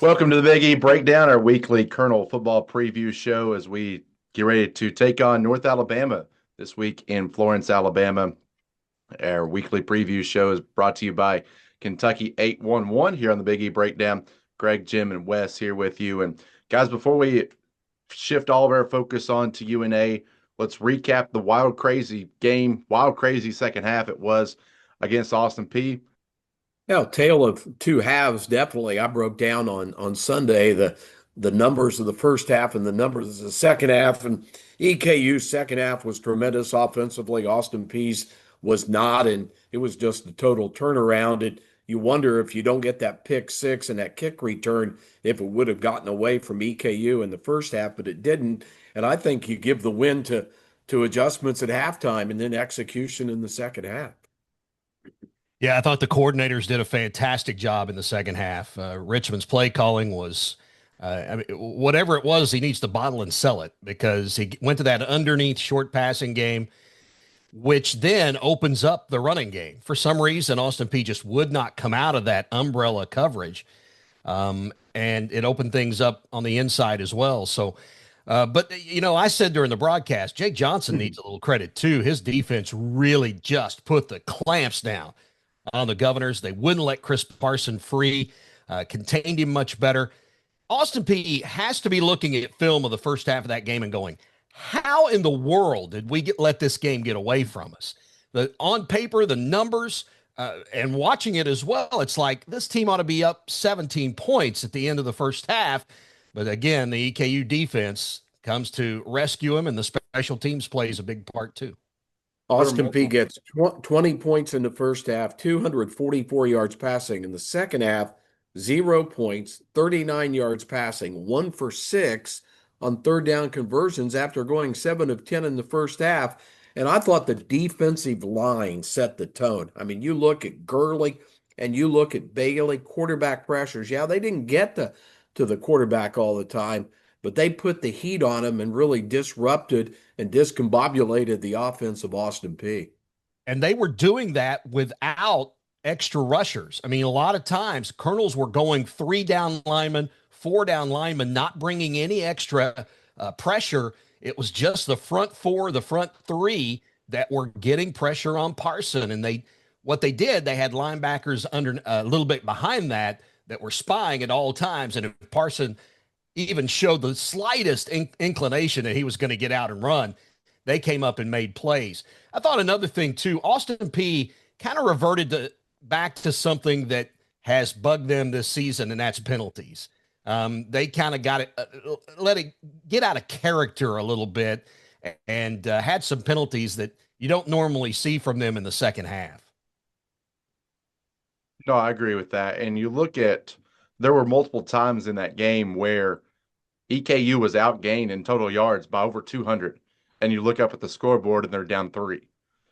Welcome to the Big E Breakdown, our weekly Colonel football preview show as we get ready to take on North Alabama this week in Florence, Alabama. Our weekly preview show is brought to you by Kentucky 811 here on the Big E Breakdown. Greg, Jim, and Wes here with you. And guys, before we shift all of our focus on to UNA, let's recap the wild, crazy game, wild, crazy second half it was against Austin Peay. Yeah, tale of two halves, definitely. I broke down on Sunday the numbers of the first half and the numbers of the second half. And EKU's second half was tremendous offensively. Austin Peay's was not, and it was just a total turnaround. And you wonder if you don't get that pick six and that kick return, if it would have gotten away from EKU in the first half, but it didn't. And I think you give the win to adjustments at halftime and then execution in the second half. Yeah, I thought the coordinators did a fantastic job in the second half. Richmond's play calling was, whatever it was, he needs to bottle and sell it because he went to that underneath short passing game, which then opens up the running game. For some reason, Austin Peay just would not come out of that umbrella coverage, and it opened things up on the inside as well. So, but, I said during the broadcast, Jake Johnson needs a little credit too. His defense really just put the clamps down on the Governors. They wouldn't let Chris Parson free, contained him much better. Austin Peay has to be looking at film of the first half of that game and going, how in the world did we let this game get away from us? On paper, the numbers, and watching it as well, it's like this team ought to be up 17 points at the end of the first half. But again, the EKU defense comes to rescue him, and the special teams plays a big part too. Austin Peay gets 20 points in the first half, 244 yards passing. In the second half, 0 points, 39 yards passing, 1 for 6 on third down conversions after going 7 of 10 in the first half. And I thought the defensive line set the tone. I mean, you look at Gurley and you look at Bailey, quarterback pressures. Yeah, they didn't get to the quarterback all the time, but they put the heat on him and really disrupted and discombobulated the offense of Austin Peay. And they were doing that without extra rushers. I mean, a lot of times Colonels were going 3 down linemen, 4 down linemen, not bringing any extra pressure. It was just the front 4, the front 3 that were getting pressure on Parson. And what they did, they had linebackers under a little bit behind that were spying at all times. And if Parson even showed the slightest inclination that he was going to get out and run, they came up and made plays. I thought another thing too, Austin Peay kind of reverted back to something that has bugged them this season, and that's penalties. They kind of got it, let it get out of character a little bit, and had some penalties that you don't normally see from them in the second half. No, I agree with that. And you look at, there were multiple times in that game where EKU was outgained in total yards by over 200. And you look up at the scoreboard and they're down 3.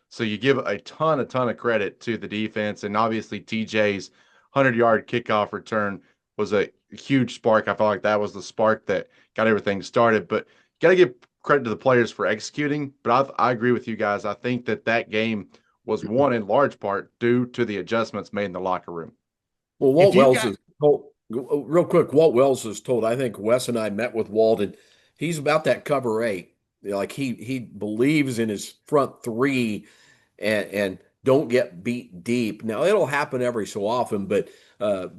So you give a ton of credit to the defense. And obviously, TJ's 100-yard kickoff return was a huge spark. I felt like that was the spark that got everything started. But you got to give credit to the players for executing. But I agree with you guys. I think that game was won in large part due to the adjustments made in the locker room. Well, Walt Wells is told, real quick, Walt Wells is told, I think Wes and I met with Walt, and he's about that cover 8. Like he believes in his front 3 and don't get beat deep. Now, it'll happen every so often, but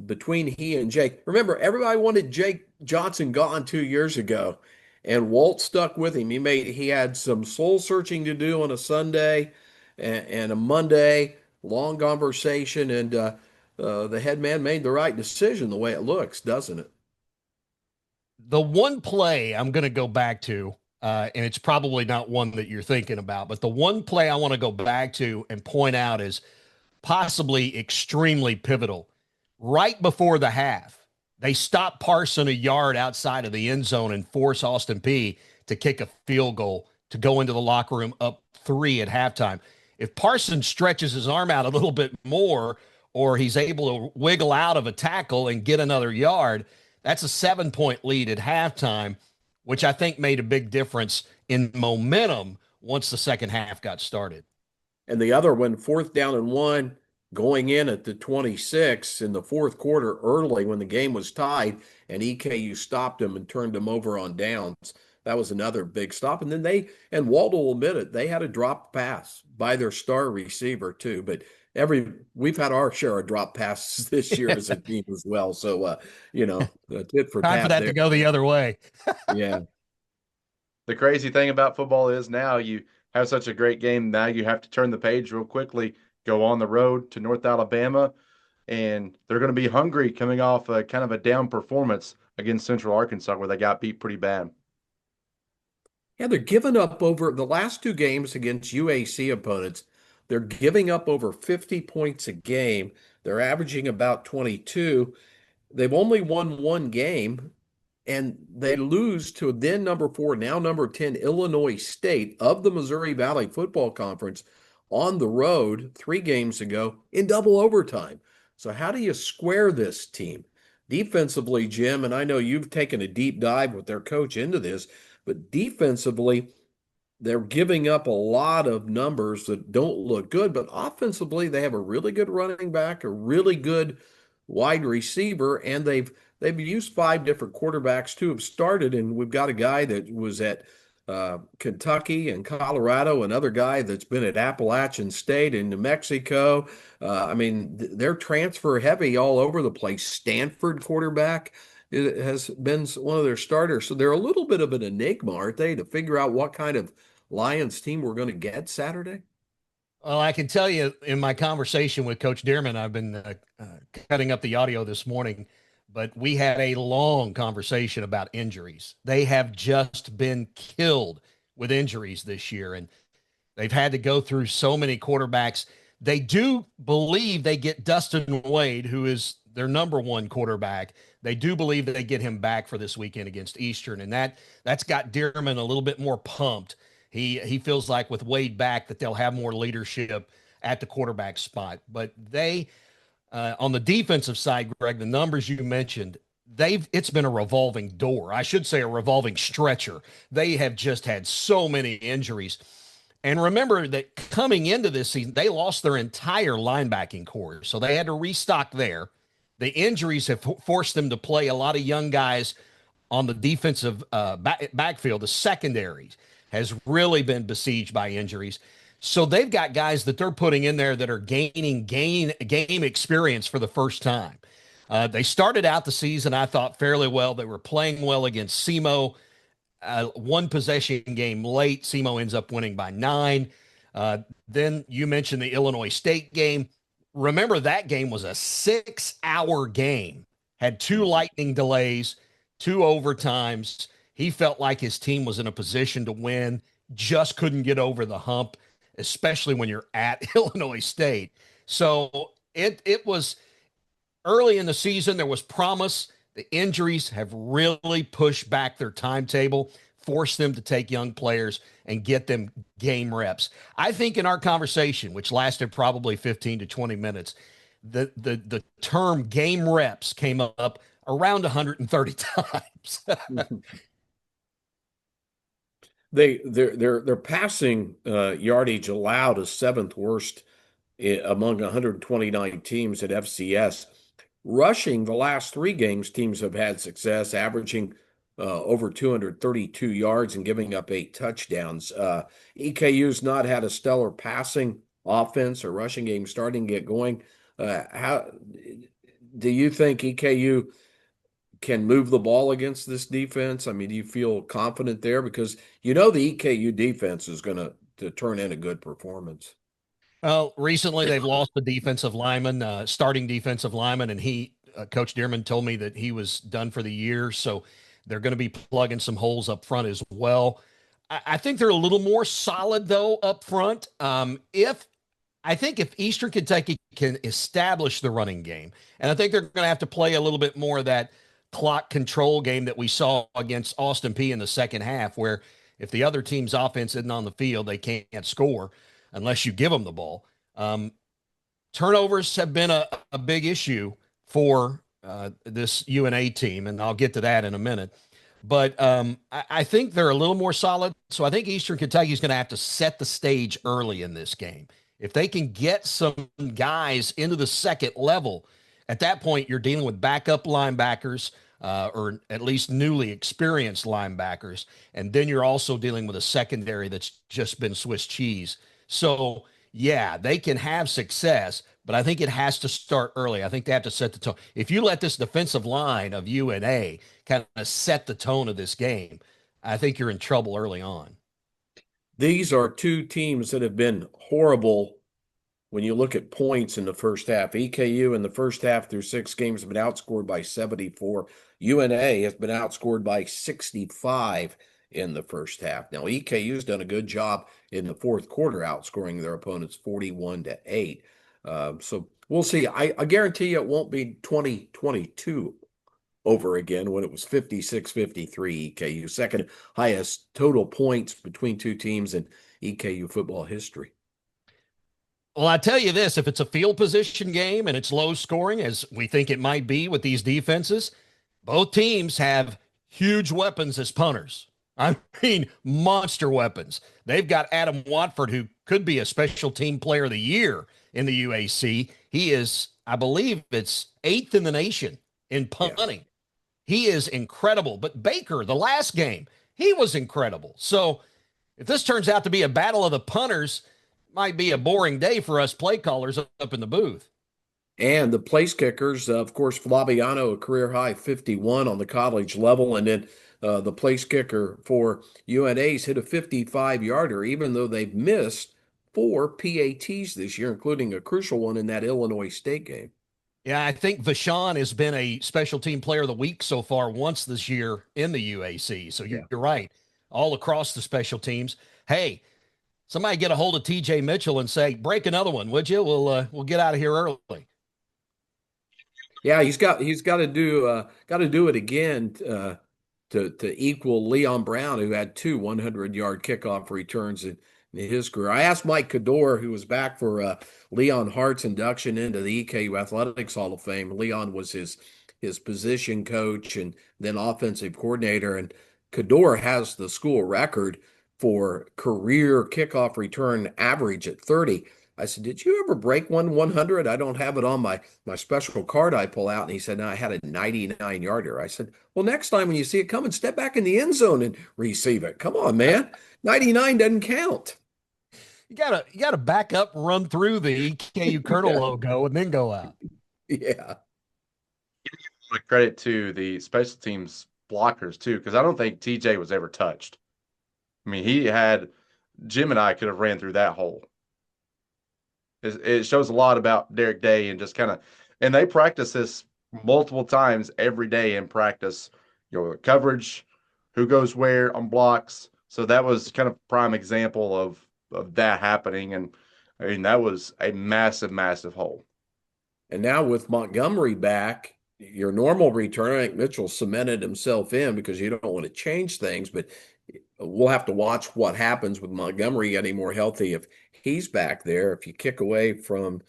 between he and Jake, remember, everybody wanted Jake Johnson gone 2 years ago, and Walt stuck with him. He had some soul searching to do on a Sunday and a Monday, long conversation, and the head man made the right decision the way it looks, doesn't it? The one play I'm going to go back to, and it's probably not one that you're thinking about, but the one play I want to go back to and point out is possibly extremely pivotal. Right before the half, they stop Parson a yard outside of the end zone and force Austin Peay to kick a field goal to go into the locker room up 3 at halftime. If Parson stretches his arm out a little bit more, or he's able to wiggle out of a tackle and get another yard, that's a 7-point lead at halftime, which I think made a big difference in momentum once the second half got started. And the other one, 4th down and 1, going in at the 26 in the fourth quarter early when the game was tied, and EKU stopped them and turned them over on downs. That was another big stop. And then and Waldo will admit it, they had a drop pass by their star receiver too. But we've had our share of drop passes this year as a team as well. So, tit for Time for tat that there. to go the other way. Yeah. The crazy thing about football is now you have such a great game. Now you have to turn the page real quickly, go on the road to North Alabama, and they're going to be hungry coming off a kind of a down performance against Central Arkansas where they got beat pretty bad. Yeah, they're giving up over the last two games against UAC opponents. They're giving up over 50 points a game. They're averaging about 22. They've only won one game, and they lose to then number 4, now number 10, Illinois State of the Missouri Valley Football Conference on the road 3 games ago in double overtime. So, how do you square this team? Defensively, Jim, and I know you've taken a deep dive with their coach into this, but defensively, they're giving up a lot of numbers that don't look good, but offensively, they have a really good running back, a really good wide receiver, and they've used 5 different quarterbacks to have started. And we've got a guy that was at Kentucky and Colorado, another guy that's been at Appalachian State and New Mexico. They're transfer heavy all over the place. Stanford quarterback has been one of their starters. So they're a little bit of an enigma, aren't they, to figure out what kind of Lions team we're going to get Saturday? Well, I can tell you in my conversation with Coach Dearman, I've been cutting up the audio this morning, but we had a long conversation about injuries. They have just been killed with injuries this year, and they've had to go through so many quarterbacks. They do believe they get Dustin Wade, who is their number one quarterback. They do believe that they get him back for this weekend against Eastern, and that's got Dearman a little bit more pumped. He feels like with Wade back that they'll have more leadership at the quarterback spot. But they on the defensive side, Greg, the numbers you mentioned, it's been a revolving door. I should say a revolving stretcher. They have just had so many injuries. And remember that coming into this season, they lost their entire linebacking core. So they had to restock there. The injuries have forced them to play a lot of young guys on the defensive backfield. The secondaries has really been besieged by injuries. So they've got guys that they're putting in there that are gaining game experience for the first time. They started out the season, I thought, fairly well. They were playing well against SEMO. One possession game late. SEMO ends up winning by 9. Then you mentioned the Illinois State game. Remember, that game was a 6-hour game, had 2 lightning delays, 2 overtimes. He felt like his team was in a position to win, just couldn't get over the hump, especially when you're at Illinois State. So it was early in the season. There was promise. The injuries have really pushed back their timetable, forced them to take young players and get them game reps. I think in our conversation, which lasted probably 15 to 20 minutes, the term game reps came up around 130 times. Their passing yardage allowed is 7th worst among 129 teams at FCS. Rushing the last 3 games, teams have had success, averaging over 232 yards and giving up 8 touchdowns. EKU's not had a stellar passing offense or rushing game starting to get going. How do you think EKU can move the ball against this defense? I mean, do you feel confident there? Because the EKU defense is going to turn in a good performance. Well, recently they've lost the defensive lineman, starting defensive lineman, and Coach Dearman told me that he was done for the year. So they're going to be plugging some holes up front as well. I think they're a little more solid though up front. If Eastern Kentucky can establish the running game, and I think they're going to have to play a little bit more of that clock control game that we saw against Austin Peay in the second half, where if the other team's offense isn't on the field, they can't score unless you give them the ball. Turnovers have been a big issue for this UNA team, and I'll get to that in a minute. But I think they're a little more solid. So I think Eastern Kentucky is going to have to set the stage early in this game. If they can get some guys into the second level, at that point, you're dealing with backup linebackers, or at least newly experienced linebackers. And then you're also dealing with a secondary that's just been Swiss cheese. So, yeah, they can have success, but I think it has to start early. I think they have to set the tone. If you let this defensive line of UNA kind of set the tone of this game, I think you're in trouble early on. These are two teams that have been horrible when you look at points in the first half. EKU in the first half through 6 games have been outscored by 74. UNA has been outscored by 65 in the first half. Now, EKU's done a good job in the fourth quarter outscoring their opponents 41-8. So we'll see. I guarantee you it won't be 2022 over again when it was 56-53 EKU, second highest total points between two teams in EKU football history. Well, I tell you this, if it's a field position game and it's low scoring, as we think it might be with these defenses, both teams have huge weapons as punters. I mean, monster weapons. They've got Adam Watford, who could be a special team player of the year in the UAC. He is, I believe it's 8th in the nation in punting. Yeah. He is incredible. But Baker, the last game, he was incredible. So if this turns out to be a battle of the punters, might be a boring day for us play callers up in the booth. And the place kickers, of course, Flaviano, a career high 51 on the college level. And then the place kicker for UNA's hit a 55-yarder, even though they've missed 4 PATs this year, including a crucial one in that Illinois State game. Yeah, I think Vashon has been a special team player of the week so far once this year in the UAC. So you're right. All across the special teams. Hey, somebody get a hold of TJ Mitchell and say, break another one, would you? We'll get out of here early. Yeah, he's got to do it again to equal Leon Brown, who had 2 100-yard kickoff returns in his career. I asked Mike Cador, who was back for Leon Hart's induction into the EKU Athletics Hall of Fame. Leon was his position coach and then offensive coordinator, and Cador has the school record for career kickoff return average at 30. I said, did you ever break 100? I don't have it on my special card I pull out. And he said, no, I had a 99-yarder. I said, well, next time when you see it coming, step back in the end zone and receive it. Come on, man. 99 doesn't count. You gotta back up, run through the EKU Colonel logo, and then go out. Yeah. Give credit to the special teams blockers too, because I don't think TJ was ever touched. I mean, Jim and I could have ran through that hole. It shows a lot about Derek Day and just and they practice this multiple times every day in practice, coverage, who goes where on blocks. So that was kind of prime example of that happening. And I mean, that was a massive, massive hole. And now with Montgomery back, your normal return, I think Mitchell cemented himself in because you don't want to change things, but we'll have to watch what happens with Montgomery getting more healthy if he's back there. If you kick away from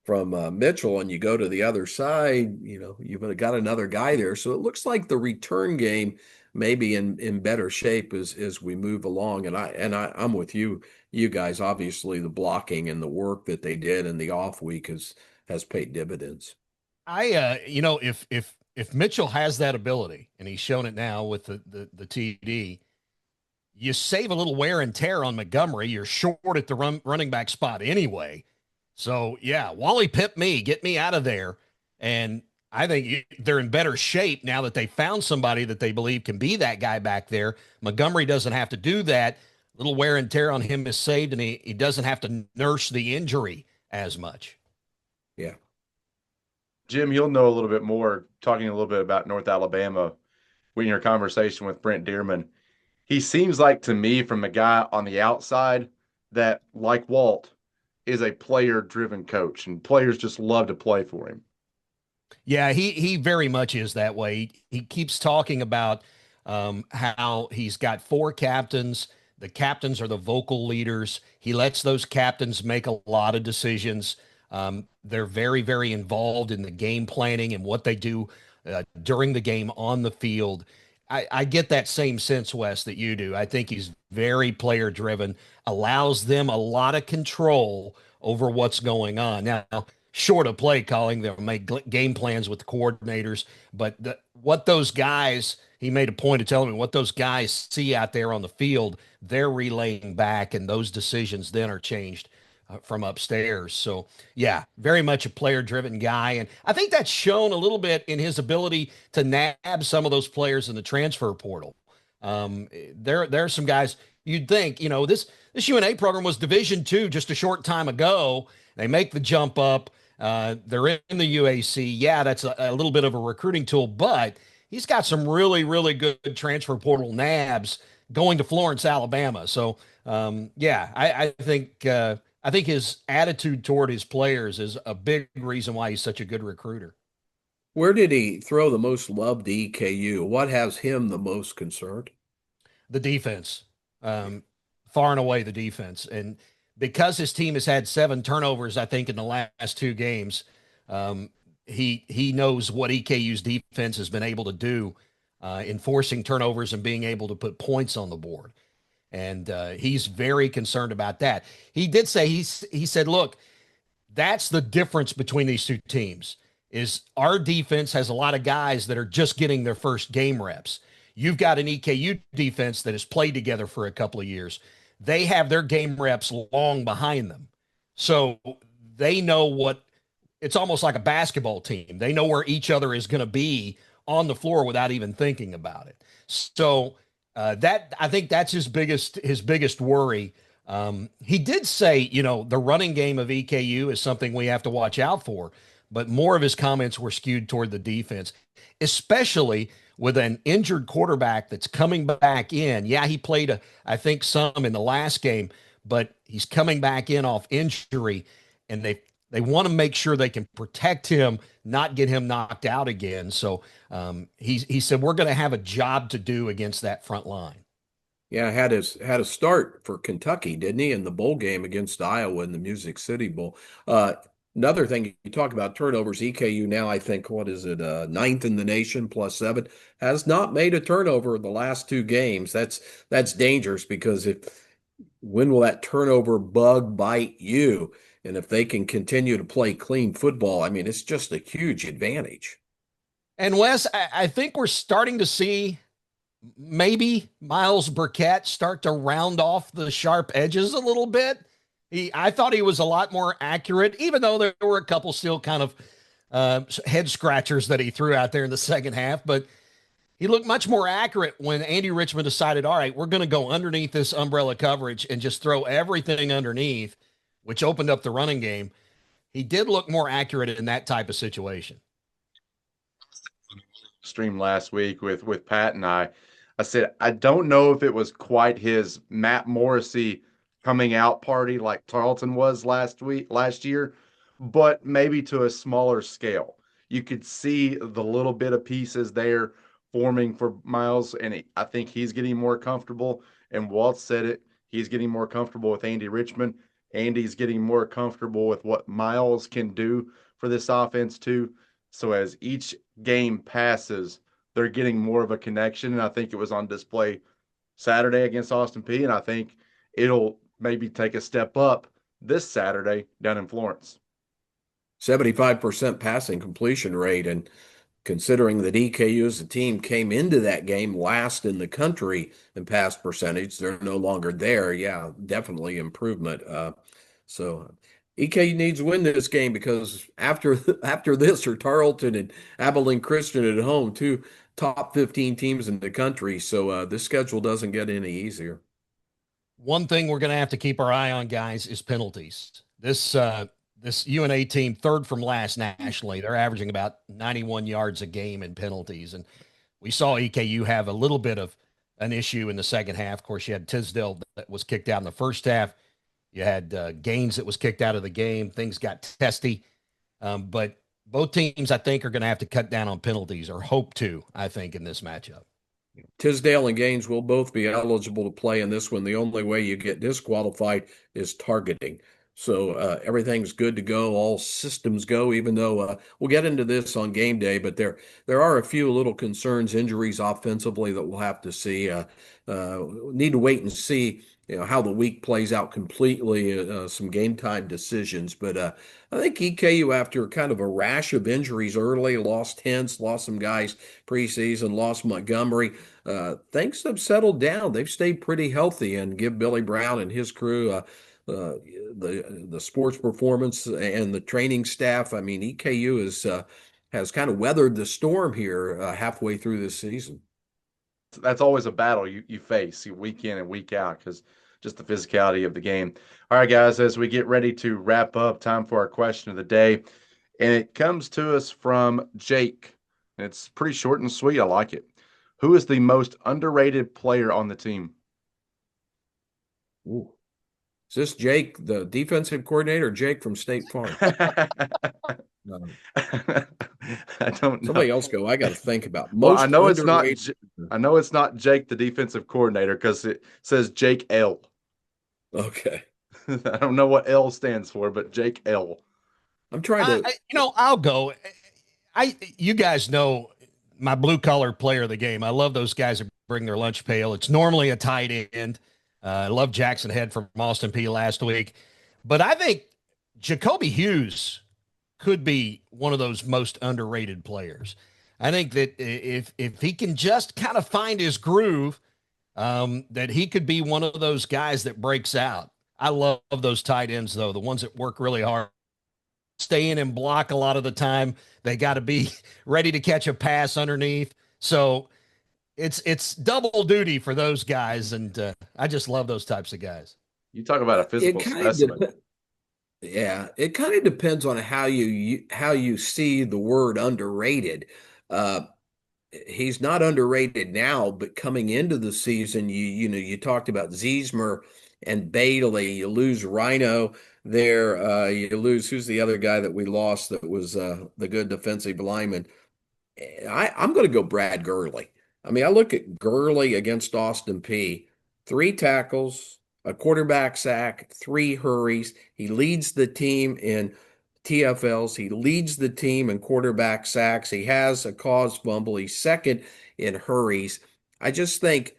Mitchell and you go to the other side, you've got another guy there. So it looks like the return game may be in better shape as we move along. And I'm with you guys. Obviously, the blocking and the work that they did in the off week has paid dividends. If Mitchell has that ability, and he's shown it now with the TD, you save a little wear and tear on Montgomery. You're short at the running back spot anyway. So, yeah, Wally Pip me, get me out of there. And I think they're in better shape now that they found somebody that they believe can be that guy back there. Montgomery doesn't have to do that. A little wear and tear on him is saved, and he doesn't have to nurse the injury as much. Yeah. Jim, you'll know a little bit more talking a little bit about North Alabama in your conversation with Brent Dearman. He seems like to me, from a guy on the outside, that, like Walt, is a player-driven coach, and players just love to play for him. Yeah, he very much is that way. He keeps talking about how he's got 4 captains. The captains are the vocal leaders. He lets those captains make a lot of decisions. They're very, very involved in the game planning and what they do during the game on the field. I get that same sense, Wes, that you do. I think he's very player driven, allows them a lot of control over what's going on. Now, short of play calling, they'll make game plans with the coordinators, but what those guys, he made a point of telling me what those guys see out there on the field, they're relaying back, and those decisions then are changed from upstairs. So, yeah, very much a player driven guy. And I think that's shown a little bit in his ability to nab some of those players in the transfer portal. There are some guys you'd think, this UNA program was Division II just a short time ago. They make the jump up. They're in the UAC. Yeah, that's a little bit of a recruiting tool, but he's got some really, really good transfer portal nabs going to Florence, Alabama. So, yeah, I think his attitude toward his players is a big reason why he's such a good recruiter. Where did he throw the most love to EKU? What has him the most concerned? The defense, far and away the defense. And because his team has had 7 turnovers, I think, in the last 2 games, he knows what EKU's defense has been able to do in forcing turnovers and being able to put points on the board. And he's very concerned about that. He did say, he said, look, that's the difference between these 2 teams is our defense has a lot of guys that are just getting their first game reps. You've got an EKU defense that has played together for a couple of years. They have their game reps long behind them. So they know what it's almost like a basketball team. They know where each other is going to be on the floor without even thinking about it. So that I think that's his biggest worry. He did say, the running game of EKU is something we have to watch out for, but more of his comments were skewed toward the defense, especially with an injured quarterback that's coming back in. Yeah, he played, I think, some in the last game, but he's coming back in off injury, and they want to make sure they can protect him, not get him knocked out again. So he said we're going to have a job to do against that front line. Yeah, had a start for Kentucky, didn't he, in the bowl game against Iowa in the Music City Bowl. Another thing you talk about turnovers, EKU now, I think, what is it, 9th in the nation +7, has not made a turnover in the last 2 games. That's dangerous because when will that turnover bug bite you? And if they can continue to play clean football, I mean, it's just a huge advantage. And Wes, I think we're starting to see maybe Miles Burkett start to round off the sharp edges a little bit. I thought he was a lot more accurate, even though there were a couple still kind of head scratchers that he threw out there in the second half. But he looked much more accurate when Andy Richmond decided, all right, we're going to go underneath this umbrella coverage and just throw everything underneath, which opened up the running game. He did look more accurate in that type of situation. Stream last week with Pat and I said, I don't know if it was quite his Matt Morrissey coming out party like Tarleton was last year, but maybe to a smaller scale. You could see the little bit of pieces there forming for Miles, and I think he's getting more comfortable. And Walt said it, he's getting more comfortable with Andy Richmond. Andy's getting more comfortable with what Miles can do for this offense too. So as each game passes, they're getting more of a connection, and I think it was on display Saturday against Austin Peay, and I think it'll maybe take a step up this Saturday down in Florence. 75% passing completion rate, and considering that EKU as a team came into that game last in the country in pass percentage, they're no longer there. Yeah, definitely improvement. So EKU needs to win this game because after this are Tarleton and Abilene Christian at home, 2 top 15 teams in the country. So this schedule doesn't get any easier. One thing we're going to have to keep our eye on, guys, is penalties. This UNA team, 3rd from last nationally. They're averaging about 91 yards a game in penalties. And we saw EKU have a little bit of an issue in the second half. Of course, you had Tisdale that was kicked out in the first half. You had Gaines that was kicked out of the game. Things got testy. But both teams, I think, are going to have to cut down on penalties, or hope to, I think, in this matchup. Tisdale and Gaines will both be eligible to play in this one. The only way you get disqualified is targeting. So everything's good to go. All systems go, even though we'll get into this on game day. But there are a few little concerns, injuries offensively that we'll have to see. Need to wait and see how the week plays out completely, some game time decisions. But I think EKU, after kind of a rash of injuries early, lost Hintz, lost some guys preseason, lost Montgomery. Things have settled down. They've stayed pretty healthy, and give Billy Brown and his crew the sports performance and the training staff. I mean, EKU has kind of weathered the storm here halfway through this season. That's always a battle you face week in and week out because just the physicality of the game. All right, guys, as we get ready to wrap up, time for our question of the day. And it comes to us from Jake. It's pretty short and sweet. I like it. Who is the most underrated player on the team? Ooh. Is this Jake, the defensive coordinator, or Jake from State Farm? I don't know. Somebody else go. I got to think about Well, most underrated. I know it's not Jake, the defensive coordinator, because it says Jake L. Okay. I don't know what L stands for, but Jake L. I'm trying to. I'll go. You guys know my blue collar player of the game. I love those guys that bring their lunch pail. It's normally a tight end. I love Jackson Head from Austin P last week, but I think Jacoby Hughes could be one of those most underrated players. I think that if he can just kind of find his groove, that he could be one of those guys that breaks out. I love those tight ends, though, the ones that work really hard, stay in and block a lot of the time. They got to be ready to catch a pass underneath. So it's double duty for those guys, and I just love those types of guys. You talk about a It physical kind of specimen. Yeah, it kind of depends on how you see the word underrated. Uh, he's not underrated now, but coming into the season, you talked about Ziesmer and Bailey. You lose Rhino there. You lose, who's the other guy that we lost that was the good defensive lineman? I'm going to go Brad Gurley. I mean, I look at Gurley against Austin P. 3 tackles, a quarterback sack, 3 hurries. He leads the team in TFLs. He leads the team in quarterback sacks. He has a caused fumble. He's second in hurries. I just think,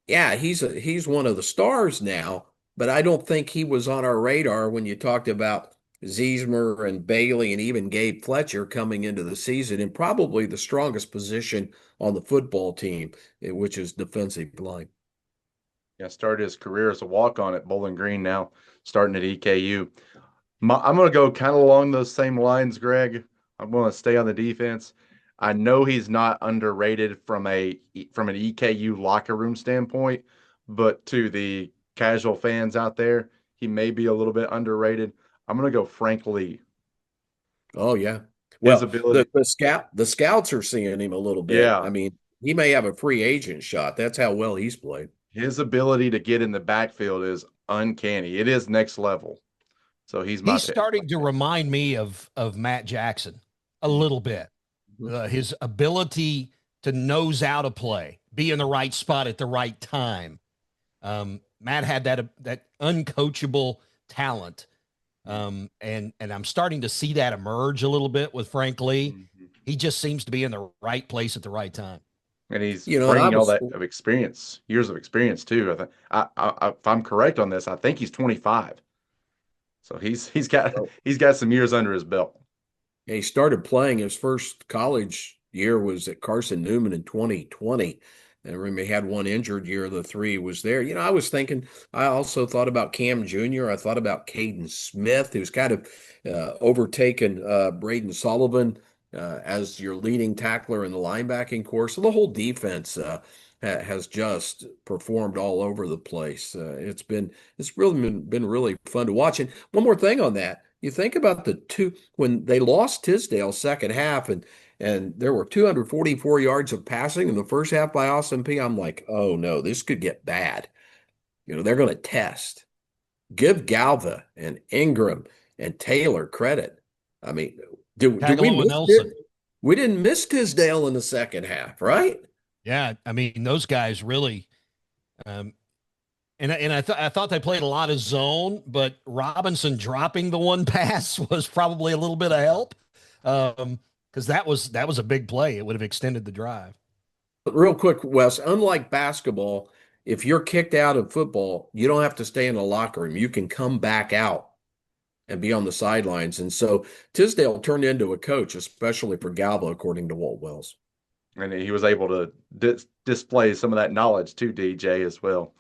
yeah, he's one of the stars now, but I don't think he was on our radar when you talked about Ziesmer and Bailey and even Gabe Fletcher coming into the season in probably the strongest position on the football team, which is defensive line. Yeah, started his career as a walk-on at Bowling Green, now starting at EKU. I'm going to go kind of along those same lines, Greg. I'm going to stay on the defense. I know he's not underrated from an EKU locker room standpoint, but to the casual fans out there, he may be a little bit underrated. I'm going to go Frank Lee. Oh yeah. His Well, ability, the scouts are seeing him a little bit. yeah, I mean, he may have a free agent shot. That's how well he's played. his ability to get in the backfield is uncanny. It is next level. So he's my He's pick. starting to remind me of Matt Jackson a little bit. His ability to nose out a play, be in the right spot at the right time. Matt had that uncoachable talent, and I'm starting to see that emerge a little bit with Frank Lee. Mm-hmm. He just seems to be in the right place at the right time. And he's And I bringing all was that of experience, years of experience too. I think, if I'm correct on this, I think he's 25. So he's got some years under his belt. he started playing his first college year was at Carson Newman in 2020. And remember, he had one injured year. The three was there. I was thinking, I also thought about Cam Jr. I thought about Caden Smith, who's kind of overtaken Braden Sullivan as your leading tackler in the linebacking core. So the whole defense has just performed all over the place. It's really been really fun to watch. And one more thing on that. You think about the two when they lost Tisdale second half and there were 244 yards of passing in the first half by Austin P. I'm like, oh no, this could get bad. They're going to test. Give Galva and Ingram and Taylor credit. I mean, do we Tagaloa miss Nelson. We didn't miss Tisdale in the second half, right? Yeah, I mean those guys really. And I thought they played a lot of zone, but Robinson dropping the one pass was probably a little bit of help, because that was a big play. It would have extended the drive. But real quick, Wes, unlike basketball, if you're kicked out of football, you don't have to stay in the locker room. You can come back out and be on the sidelines. And so Tisdale turned into a coach, especially for Galva, according to Walt Wells. And he was able to display some of that knowledge to DJ as well.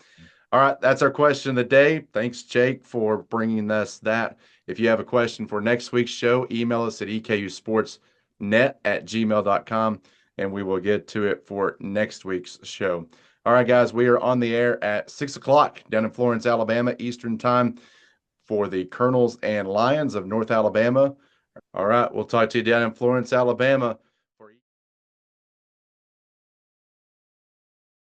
All right, that's our question of the day. Thanks, Jake, for bringing us that. If you have a question for next week's show, email us at ekusportsnet@gmail.com, and we will get to it for next week's show. All right, guys, we are on the air at 6 o'clock down in Florence, Alabama, Eastern Time for the Colonels and Lions of North Alabama. All right, we'll talk to you down in Florence, Alabama